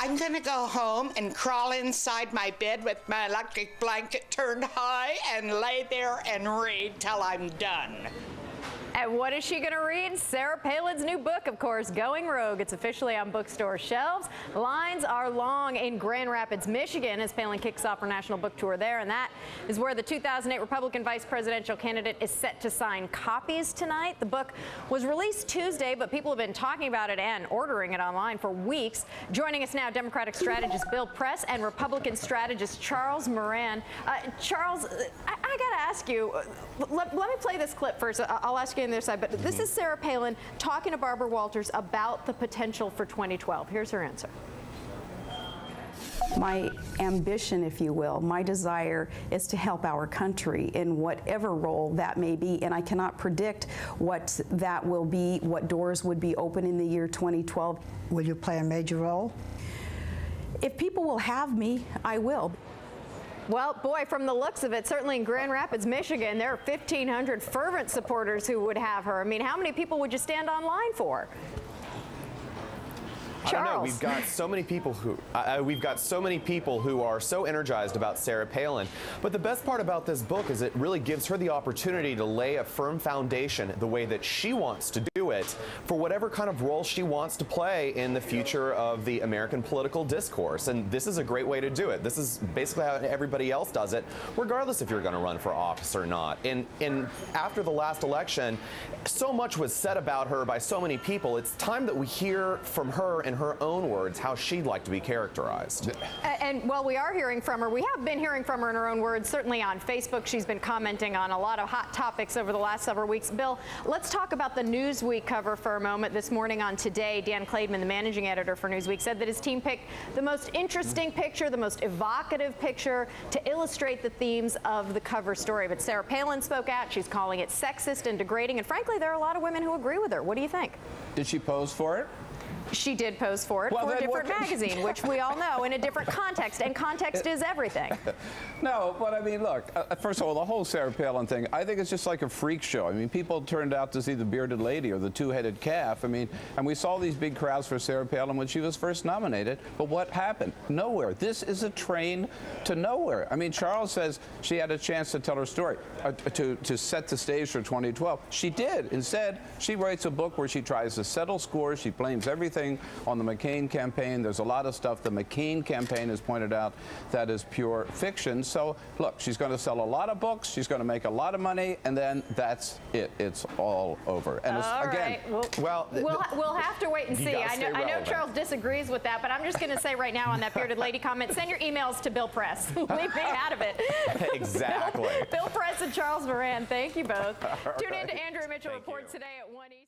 I'm gonna go home and crawl inside my bed with my electric blanket turned high and lay there and read till I'm done. And what is she going to read? Sarah Palin's new book, of course, Going Rogue. It's officially on bookstore shelves. Lines are long in Grand Rapids, Michigan, as Palin kicks off her national book tour there. And that is where the 2008 Republican vice presidential candidate is set to sign copies tonight. The book was released Tuesday, but people have been talking about it and ordering it online for weeks. Joining us now, Democratic strategist Bill Press and Republican strategist Charles Moran. Charles, I got to ask you, let me play this clip first. I'll ask you on the other side, but this is Sarah Palin talking to Barbara Walters about the potential for 2012. Here's her answer. My ambition, if you will, my desire is to help our country in whatever role that may be, and I cannot predict what that will be, what doors would be open in the year 2012. Will you play a major role? If people will have me, I will. Well, boy, from the looks of it, certainly in Grand Rapids, Michigan, there are 1,500 fervent supporters who would have her. I mean, how many people would you stand online for? I don't know. We've got so many people who are so energized about Sarah Palin. But the best part about this book is it really gives her the opportunity to lay a firm foundation the way that she wants to do it for whatever kind of role she wants to play in the future of the American political discourse. And this is a great way to do it. This is basically how everybody else does it, regardless if you're going to run for office or not. And after the last election, so much was said about her by so many people. It's time that we hear from her in her own words how she'd like to be characterized. And while we are hearing from her, we have been hearing from her in her own words, certainly on Facebook. She's been commenting on a lot of hot topics over the last several weeks. Bill, let's talk about the Newsweek cover for a moment. This morning on Today, Dan Klaidman, the managing editor for Newsweek, said that his team picked the most interesting picture, the most evocative picture to illustrate the themes of the cover story. But Sarah Palin spoke out. She's calling it sexist and degrading. And frankly, there are a lot of women who agree with her. What do you think? Did she pose for it? She did pose for it, for a different magazine, which we all know, in a different context, and context is everything. No, but I mean, look, first of all, the whole Sarah Palin thing, I think it's just like a freak show. I mean, people turned out to see the bearded lady or the two-headed calf. I mean, and we saw these big crowds for Sarah Palin when she was first nominated, but what happened? Nowhere. This is a train to nowhere. I mean, Charles says she had a chance to tell her story, to set the stage for 2012. She did. Instead, she writes a book where she tries to settle scores. She blames everything on the McCain campaign. There's a lot of stuff the McCain campaign has pointed out that is pure fiction. So, look, she's going to sell a lot of books, she's going to make a lot of money, and then that's it. It's all over. And again, we'll have to wait and see. I know Charles disagrees with that, but I'm just going to say right now on that bearded lady comment, send your emails to Bill Press. Leave me out of it. Exactly. Bill Press and Charles Moran, thank you both. Tune in to Andrew Mitchell Reports today at 1 Eastern.